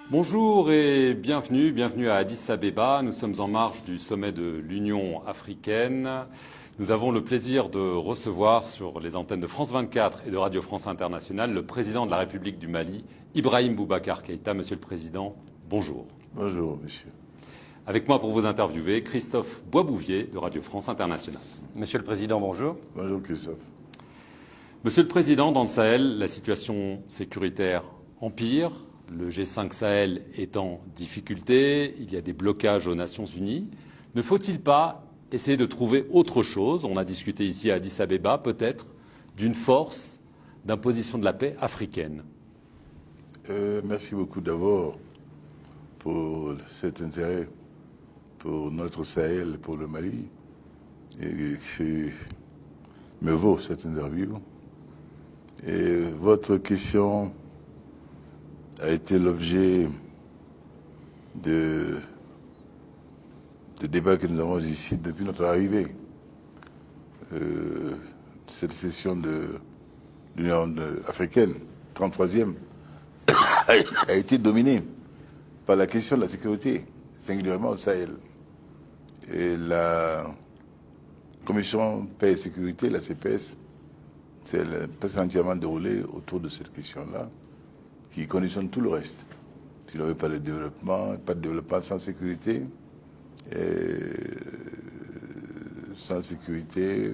Bonjour et bienvenue à Addis Abeba. Nous sommes en marge du sommet de l'Union africaine. Nous avons le plaisir de recevoir sur les antennes de France 24 et de Radio France Internationale le président de la République du Mali, Ibrahim Boubacar Keïta. Monsieur le Président, bonjour. Bonjour, monsieur. Avec moi pour vous interviewer, Christophe Boisbouvier de Radio France Internationale. Monsieur le Président, bonjour. Bonjour, Christophe. Monsieur le Président, dans le Sahel, la situation sécuritaire empire. Le G5 Sahel est en difficulté, il y a des blocages aux Nations Unies. Ne faut-il pas essayer de trouver autre chose? On a discuté ici à Addis Abeba, peut-être, d'une force d'imposition de la paix africaine. Merci beaucoup d'abord pour cet intérêt pour notre Sahel, pour le Mali, et qui me vaut cette interview. Et votre question a été l'objet de débats que nous avons ici depuis notre arrivée. Cette session de l'Union africaine, 33e, a été dominée par la question de la sécurité, singulièrement au Sahel. Et la Commission paix et sécurité, la CPS, s'est entièrement déroulée autour de cette question-là, qui conditionne tout le reste. Si l'on veut pas de développement sans sécurité, sans sécurité,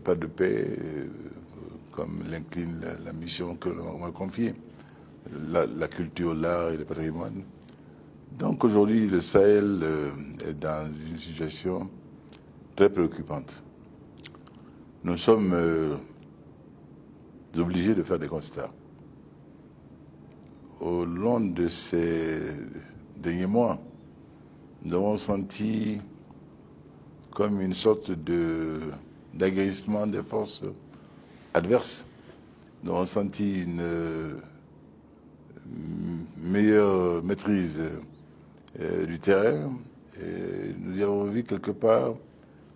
pas de paix, comme l'incline la mission que l'on m'a confiée, la culture, l'art et le patrimoine. Donc aujourd'hui, le Sahel est dans une situation très préoccupante. Nous sommes obligés de faire des constats. Au long de ces derniers mois, nous avons senti comme une sorte d'agressement des forces adverses. Nous avons senti une meilleure maîtrise du terrain. Et nous avons vu quelque part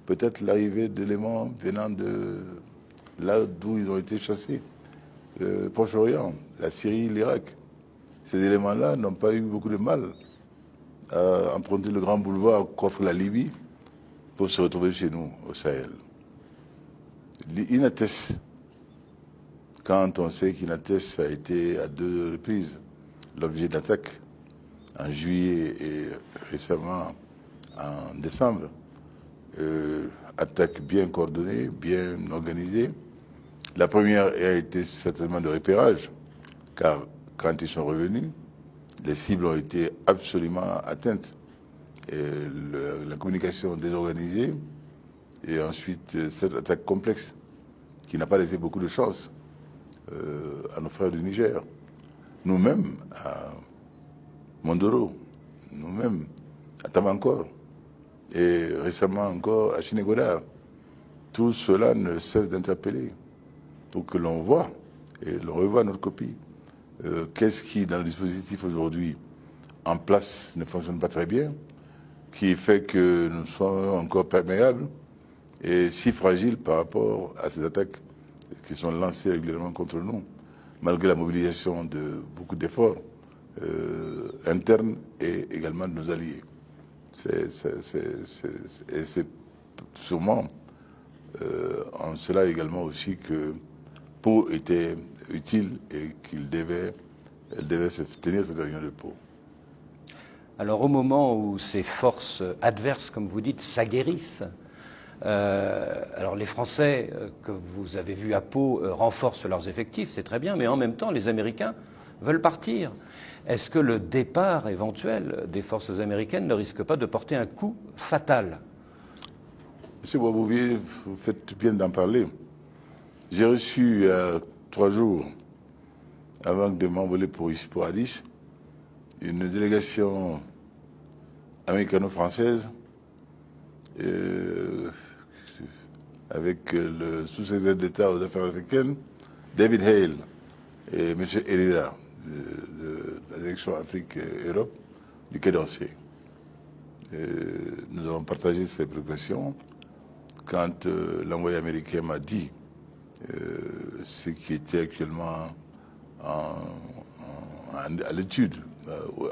peut-être l'arrivée d'éléments venant de là d'où ils ont été chassés. Le Proche-Orient, la Syrie, l'Irak. Ces éléments-là n'ont pas eu beaucoup de mal à emprunter le grand boulevard qu'offre la Libye pour se retrouver chez nous, au Sahel. Inates, quand on sait qu'Inates a été à 2 reprises l'objet d'attaques, en juillet et récemment en décembre, attaques bien coordonnées, bien organisées. La première a été certainement de repérage, car quand ils sont revenus, les cibles ont été absolument atteintes. Et la communication désorganisée, et ensuite cette attaque complexe qui n'a pas laissé beaucoup de chance à nos frères du Niger. Nous-mêmes, à Mondoro, nous-mêmes, à Tamankor, et récemment encore à Chinégoda. Tout cela ne cesse d'interpeller pour que l'on voit, et l'on revoie notre copie, qu'est-ce qui, dans le dispositif aujourd'hui, en place, ne fonctionne pas très bien, qui fait que nous sommes encore perméables et si fragiles par rapport à ces attaques qui sont lancées régulièrement contre nous, malgré la mobilisation de beaucoup d'efforts internes et également de nos alliés. Et c'est sûrement en cela également aussi que Pau était utile et qu'elle devait se tenir cette réunion de Pau. Alors au moment où ces forces adverses, comme vous dites, s'aguerrissent, alors les Français que vous avez vus à Pau renforcent leurs effectifs, c'est très bien, mais en même temps les Américains veulent partir. Est-ce que le départ éventuel des forces américaines ne risque pas de porter un coup fatal? Monsieur Boisbouvier, vous faites bien d'en parler. J'ai reçu 3 jours avant de m'envoler pour Addis une délégation américano-française avec le sous-secrétaire d'État aux affaires africaines, David Hale, et M. Herrera, de la direction Afrique-Europe du Quai d'Orsay. Nous avons partagé ces préoccupations quand l'envoyé américain m'a dit ce qui était actuellement à l'étude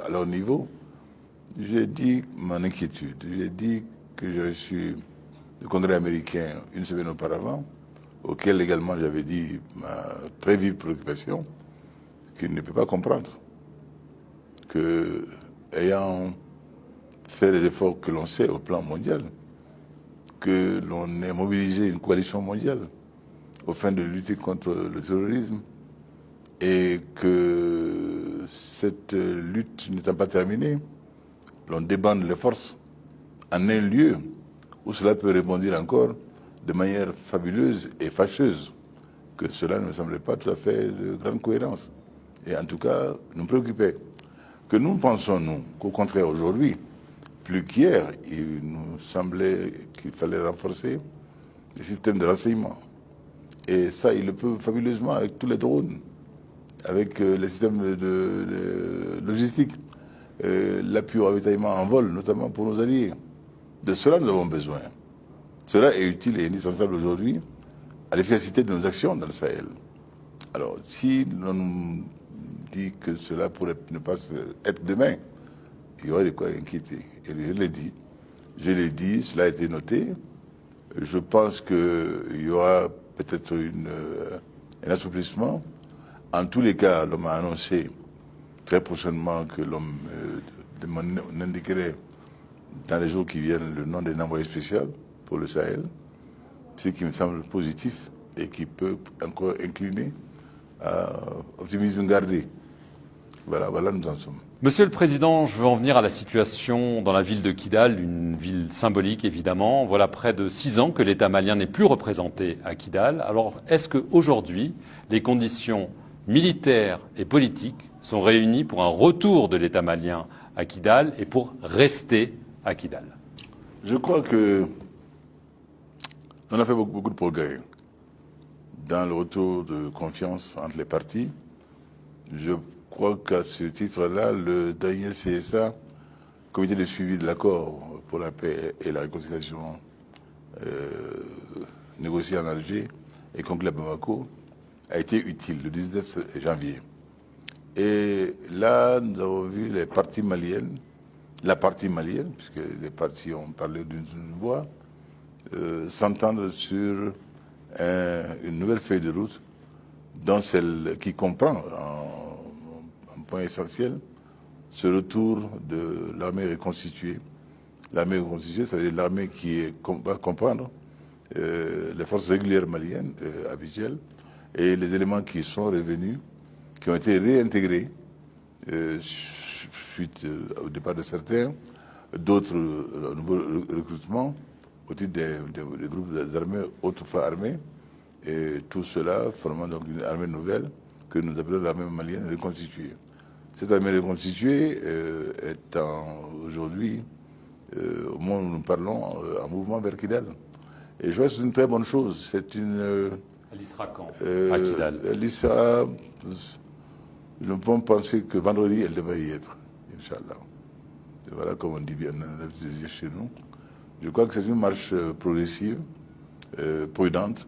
à leur niveau, j'ai dit mon inquiétude. J'ai dit que j'ai reçu le Congrès américain une semaine auparavant, auquel également j'avais dit ma très vive préoccupation, qu'il ne peut pas comprendre que, ayant fait les efforts que l'on sait au plan mondial, que l'on ait mobilisé une coalition mondiale au fin de lutter contre le terrorisme et que cette lutte n'étant pas terminée, l'on débande les forces en un lieu où cela peut rebondir encore de manière fabuleuse et fâcheuse, que cela ne me semblait pas tout à fait de grande cohérence. Et en tout cas, nous préoccupait. Que nous pensons, nous, qu'au contraire, aujourd'hui, plus qu'hier, il nous semblait qu'il fallait renforcer le système de renseignement. Et ça, il le peut fabuleusement avec tous les drones, avec les systèmes de logistique, l'appui au ravitaillement en vol, notamment pour nos alliés. De cela, nous avons besoin. Cela est utile et indispensable aujourd'hui à l'efficacité de nos actions dans le Sahel. Alors, si l'on nous dit que cela pourrait ne pas être demain, il y aurait de quoi inquiéter. Et je l'ai dit, cela a été noté. Je pense qu'il y aura peut-être un assouplissement. En tous les cas, l'homme a annoncé très prochainement que l'homme indiquerait dans les jours qui viennent le nom d'un envoyé spécial pour le Sahel, ce qui me semble positif et qui peut encore incliner à optimisme gardé. Voilà, nous en sommes. Monsieur le Président, je veux en venir à la situation dans la ville de Kidal, une ville symbolique évidemment. Voilà près de 6 ans que l'État malien n'est plus représenté à Kidal. Alors, est-ce qu'aujourd'hui, les conditions militaires et politiques sont réunies pour un retour de l'État malien à Kidal et pour rester à Kidal? Je crois que on a fait beaucoup de progrès dans le retour de confiance entre les partis. Je crois qu'à ce titre-là, le dernier CSA, Comité de suivi de l'accord pour la paix et la réconciliation négocié en Alger et conclu à Bamako, a été utile le 19 janvier. Et là, nous avons vu les parties maliennes, la partie malienne, puisque les partis ont parlé d'une voix, s'entendre sur une nouvelle feuille de route, dont celle qui comprend un point essentiel, ce retour de l'armée reconstituée. L'armée reconstituée, ça veut dire l'armée qui va comprendre les forces régulières maliennes habituelles et les éléments qui sont revenus, qui ont été réintégrés suite au départ de certains, d'autres nouveaux recrutements au titre des groupes armés, autrefois armés, et tout cela formant donc une armée nouvelle que nous appelons l'armée malienne reconstituée. Cette armée reconstituée est aujourd'hui, au moment où nous parlons, en mouvement vers Kidal. Et je vois que c'est une très bonne chose. C'est une... Elle y sera quand à Kidal? Elle y sera... Nous pouvons penser que vendredi, elle devrait y être, Inch'Allah. Et voilà, comme on dit bien chez nous. Je crois que c'est une marche progressive, prudente,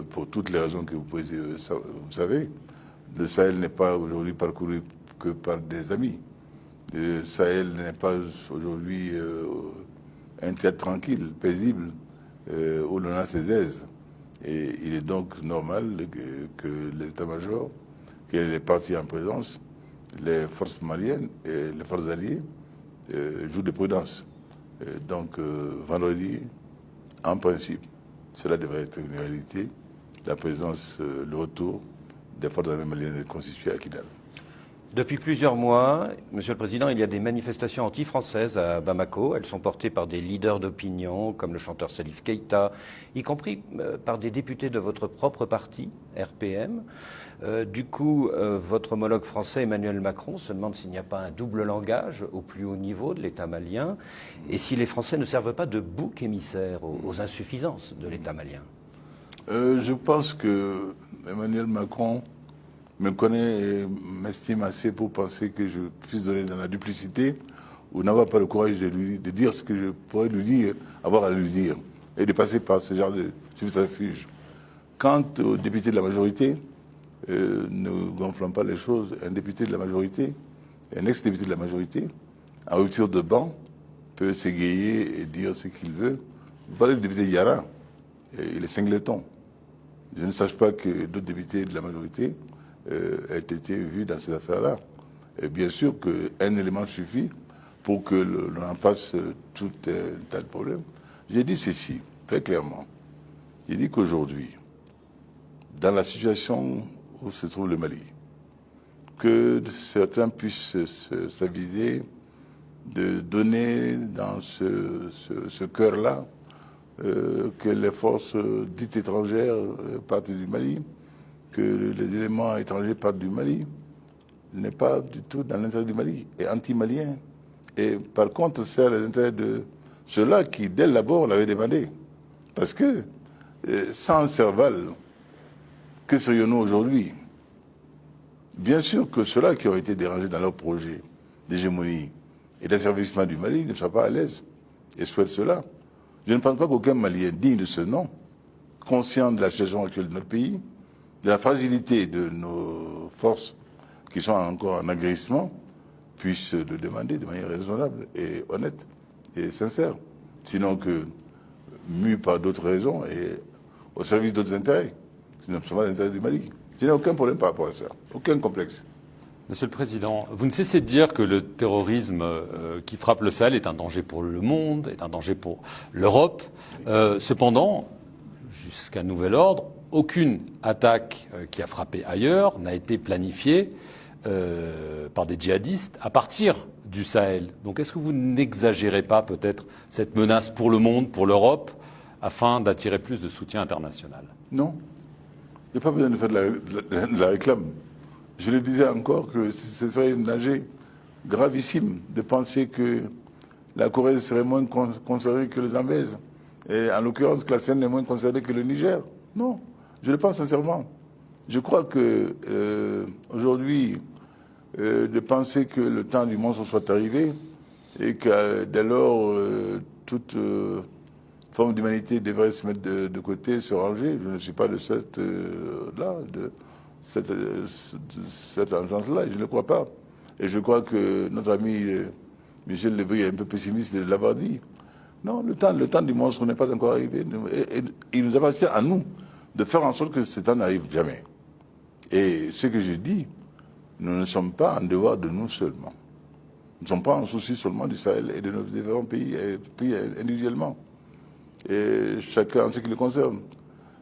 pour toutes les raisons que vous savez. Le Sahel n'est pas aujourd'hui parcouru que par des amis. Le Sahel n'est pas aujourd'hui un théâtre tranquille, paisible, où l'on a ses aises. Et il est donc normal que les états-majors, que les partis en présence, les forces maliennes et les forces alliées jouent de prudence. Donc vendredi, en principe, cela devrait être une réalité, la présence, le retour des forces armées maliennes constituées à Kidal. Depuis plusieurs mois, Monsieur le Président, il y a des manifestations anti-françaises à Bamako. Elles sont portées par des leaders d'opinion, comme le chanteur Salif Keïta, y compris par des députés de votre propre parti, RPM. Du coup, votre homologue français, Emmanuel Macron, se demande s'il n'y a pas un double langage au plus haut niveau de l'État malien, et si les Français ne servent pas de bouc émissaire aux insuffisances de l'État malien. Je pense que Emmanuel Macron me connaît et m'estime assez pour penser que je puisse donner dans la duplicité ou n'avoir pas le courage de dire ce que je pourrais lui dire, avoir à lui dire, et de passer par ce genre de subterfuge. Quant aux députés de la majorité, ne gonflons pas les choses. Un député de la majorité un ex-député de la majorité, en rupture de banc, peut s'égayer et dire ce qu'il veut. Vous parlez du député Yara, il est singleton. Je ne sache pas que d'autres députés de la majorité aient été vus dans cette affaire-là. Et bien sûr qu'un élément suffit pour que l'on en fasse tout un tas de problèmes. J'ai dit ceci, très clairement. J'ai dit qu'aujourd'hui, dans la situation où se trouve le Mali, que certains puissent s'aviser de donner dans ce cœur-là que les forces dites étrangères partent du Mali, que les éléments étrangers partent du Mali, n'est pas du tout dans l'intérêt du Mali, est anti-malien. Et par contre, sert les intérêts de ceux-là qui, dès l'abord, l'avaient demandé. Parce que, sans Serval, que serions-nous aujourd'hui? Bien sûr que ceux-là qui ont été dérangés dans leur projet d'hégémonie et d'asservissement du Mali ne soient pas à l'aise et souhaitent cela. Je ne pense pas qu'aucun Malien digne de ce nom, conscient de la situation actuelle de notre pays, de la fragilité de nos forces qui sont encore en agressement, puisse le demander de manière raisonnable et honnête et sincère. Sinon que, mu par d'autres raisons et au service d'autres intérêts, qui ne sont pas l'intérêt du Mali. Je n'ai aucun problème par rapport à ça, aucun complexe. Monsieur le Président, vous ne cessez de dire que le terrorisme qui frappe le Sahel est un danger pour le monde, est un danger pour l'Europe. Cependant, jusqu'à nouvel ordre, aucune attaque qui a frappé ailleurs n'a été planifiée par des djihadistes à partir du Sahel. Donc est-ce que vous n'exagérez pas peut-être cette menace pour le monde, pour l'Europe, afin d'attirer plus de soutien international? Non. Il n'y a pas besoin de faire de la réclame. Je le disais encore que ce serait un danger gravissime de penser que la Corée serait moins concernée que le Zambèze. Et en l'occurrence, que la Seine est moins concernée que le Niger. Non, je le pense sincèrement. Je crois que aujourd'hui, de penser que le temps du monstre soit arrivé et que dès lors, toute forme d'humanité devrait se mettre de côté, se ranger. Je ne suis pas de cette engeance-là, je ne le crois pas. Et je crois que notre ami Michel Lebris est un peu pessimiste de l'avoir dit. Non, le temps du monstre n'est pas encore arrivé. Et il nous appartient à nous de faire en sorte que ce temps n'arrive jamais. Et ce que je dis, nous ne sommes pas en devoir de nous seulement. Nous ne sommes pas en souci seulement du Sahel et de nos différents pays individuellement. Et chacun en ce qui le concerne.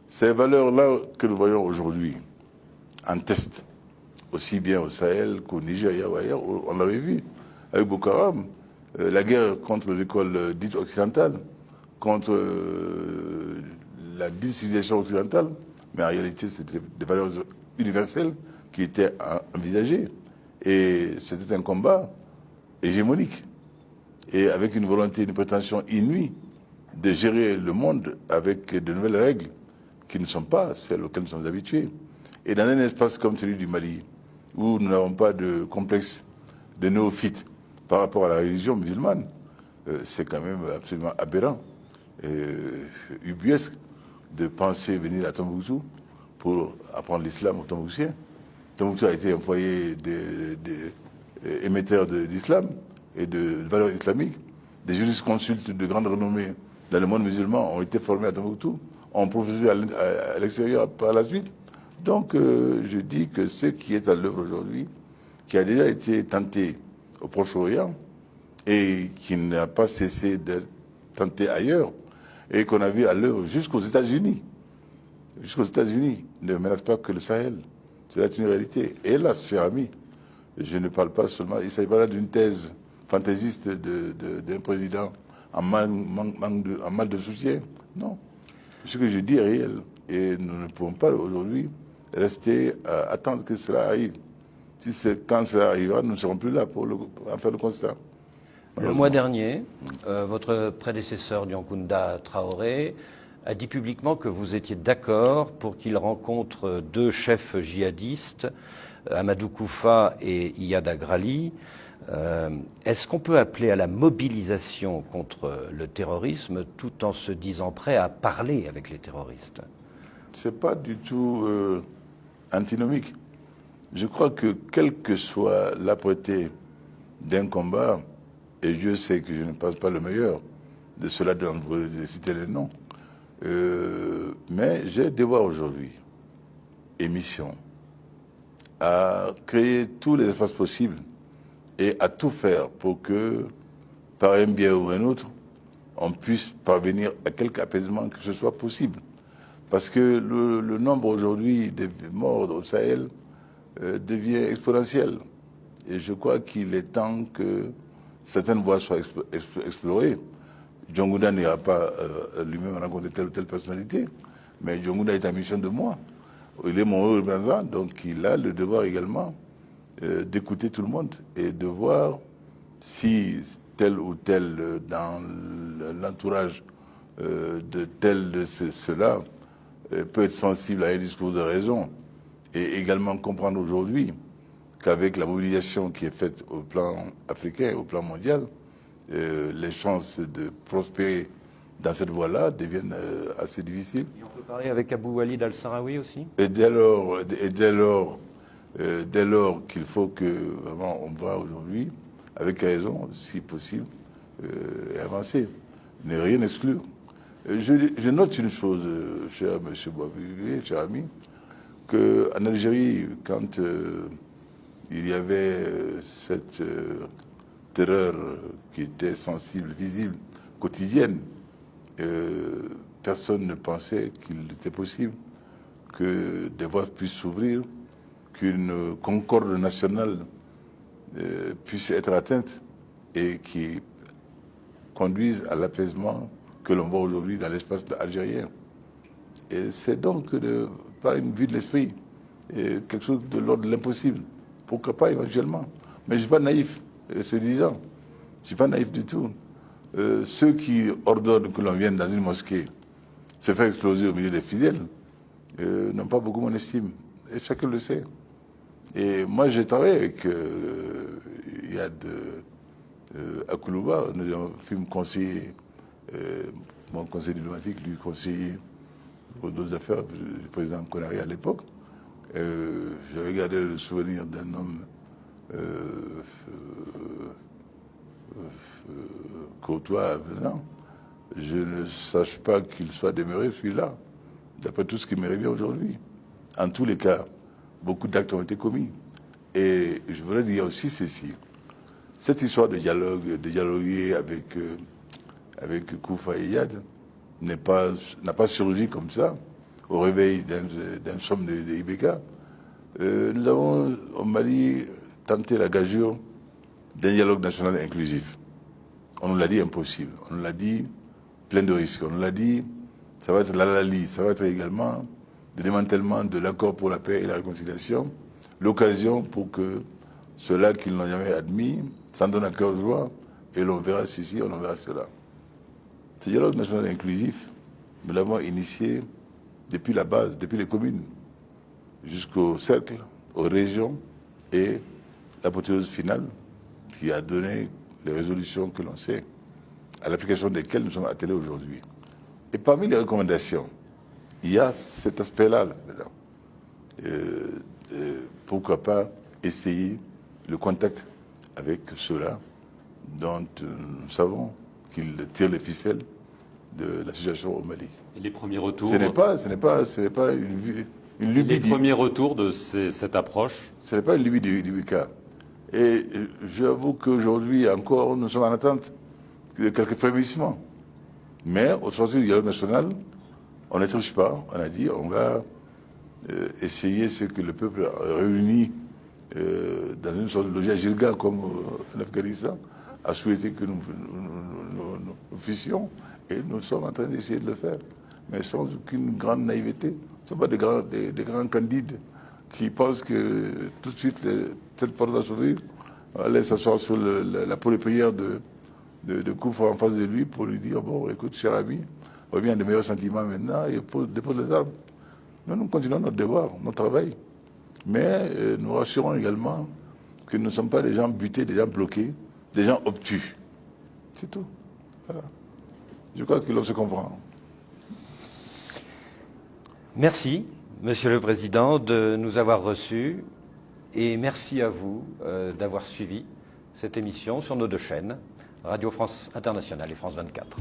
Ces valeurs-là que nous voyons aujourd'hui en test, aussi bien au Sahel qu'au Nigeria ou ailleurs, on l'avait vu avec Boko Haram, la guerre contre les écoles dites occidentales, contre la dite civilisation occidentale, mais en réalité c'était des valeurs universelles qui étaient envisagées. Et c'était un combat hégémonique, et avec une volonté, une prétention inouïe de gérer le monde avec de nouvelles règles qui ne sont pas celles auxquelles nous sommes habitués. Et dans un espace comme celui du Mali, où nous n'avons pas de complexe de néophyte par rapport à la religion musulmane, c'est quand même absolument aberrant et ubuesque de penser venir à Tombouctou pour apprendre l'islam aux Tombouctiens. Tombouctou a été un foyer émetteur d'islam et de valeurs islamiques. Des jurisconsultes de grande renommée dans le monde musulman ont été formés à Tombouctou, ont professé à l'extérieur par la suite. Donc je dis que ce qui est à l'œuvre aujourd'hui, qui a déjà été tenté au Proche-Orient et qui n'a pas cessé d'être tenté ailleurs, et qu'on a vu à l'œuvre jusqu'aux États-Unis, ne menace pas que le Sahel. C'est une réalité. Et là, chers amis, je ne parle pas seulement, il ne s'agit pas là d'une thèse fantaisiste d'un président en mal de soutien. Non. Ce que je dis est réel. Et nous ne pouvons pas aujourd'hui rester à attendre que cela arrive. Quand cela arrivera, nous ne serons plus là pour faire le constat. Le mois dernier, votre prédécesseur Diankhounda Traoré a dit publiquement que vous étiez d'accord pour qu'il rencontre deux chefs djihadistes, Amadou Koufa et Iyad Agrali. Est-ce qu'on peut appeler à la mobilisation contre le terrorisme tout en se disant prêt à parler avec les terroristes? C'est pas du tout antinomique. Je crois que quelle que soit l'âpreté d'un combat, et je sais que je ne pense pas le meilleur de cela d'entre vous de citer les noms. Mais j'ai devoir aujourd'hui et mission à créer tous les espaces possibles et à tout faire pour que, par un biais ou un autre, on puisse parvenir à quelque apaisement que ce soit possible. Parce que le nombre aujourd'hui des morts au Sahel devient exponentiel. Et je crois qu'il est temps que certaines voies soient explorées. Diongounda n'ira pas lui-même rencontrer telle ou telle personnalité, mais Diongounda est en mission de moi. Il est mon représentant, donc il a le devoir également d'écouter tout le monde et de voir si tel ou tel dans l'entourage de tel de cela peut être sensible à un discours de raison et également comprendre aujourd'hui qu'avec la mobilisation qui est faite au plan africain, au plan mondial, les chances de prospérer dans cette voie-là deviennent assez difficiles. Et on peut parler avec Abou Walid al-Sahraoui aussi. Et dès lors qu'il faut que vraiment on va aujourd'hui, avec raison, si possible, et avancer, ne rien exclure. Je note une chose, cher M. Boisvilier, cher ami, qu'en Algérie, quand il y avait cette terreur qui était sensible, visible, quotidienne, personne ne pensait qu'il était possible que des voies puissent s'ouvrir, qu'une concorde nationale puisse être atteinte et qui conduise à l'apaisement que l'on voit aujourd'hui dans l'espace algérien. Et c'est donc pas une vue de l'esprit, quelque chose de l'ordre de l'impossible. Pourquoi pas éventuellement? Mais je ne suis pas naïf, c'est disant. Je ne suis pas naïf du tout. Ceux qui ordonnent que l'on vienne dans une mosquée se faire exploser au milieu des fidèles n'ont pas beaucoup mon estime. Et chacun le sait. Et moi, j'ai travaillé avec Yad Akoulouba, nous avons fait me conseiller, mon conseiller diplomatique, lui conseiller aux deux affaires du président Konaré à l'époque. J'avais gardé le souvenir d'un homme courtois avenant. Je ne sache pas qu'il soit demeuré celui-là, d'après tout ce qui me revient aujourd'hui. En tous les cas, beaucoup d'actes ont été commis. Et je voudrais dire aussi ceci. Cette histoire de dialogue, de dialoguer avec Koufa et Yad n'a pas surgi comme ça, au réveil d'un somme de IBK. Nous avons, au Mali, tenté la gageure d'un dialogue national inclusif. On nous l'a dit impossible. On nous l'a dit plein de risques. On nous l'a dit, ça va être l'alali, ça va être également le démantèlement de l'accord pour la paix et la réconciliation, l'occasion pour que ceux-là qui ne l'ont jamais admis s'en donnent à cœur joie et l'on verra ceci, on en verra cela. Ce dialogue national inclusif, nous l'avons initié depuis la base, depuis les communes, jusqu'au cercle, aux régions et l'apothéose finale qui a donné les résolutions que l'on sait, à l'application desquelles nous sommes attelés aujourd'hui. Et parmi les recommandations, il y a cet aspect-là, là, pourquoi pas essayer le contact avec ceux-là dont nous savons qu'ils tirent les ficelles de la situation au Mali. Et les premiers retours. Ce n'est pas une lubie. Les premiers retours de cette approche. Ce n'est pas une lubie du cas. Et j'avoue qu'aujourd'hui encore, nous sommes en attente de quelques frémissements. Mais au sortir du dialogue national, on ne triche pas. On a dit on va essayer ce que le peuple a réuni dans une sorte de logique Gilga comme en Afghanistan, a souhaité que nous fissions. Et nous sommes en train d'essayer de le faire. Mais sans aucune grande naïveté. Ce ne sont pas des grands candides qui pensent que tout de suite cette porte va s'ouvrir. On va aller s'asseoir sur la prière de Koufa en face de lui pour lui dire bon, écoute, cher ami, reviens à de meilleurs sentiments maintenant et dépose les armes. Nous continuons notre devoir, notre travail. Mais nous rassurons également que nous ne sommes pas des gens butés, des gens bloqués, des gens obtus. C'est tout. Voilà. Je crois que l'on se comprend. Merci, Monsieur le Président, de nous avoir reçus et merci à vous d'avoir suivi cette émission sur nos deux chaînes, Radio France Internationale et France 24.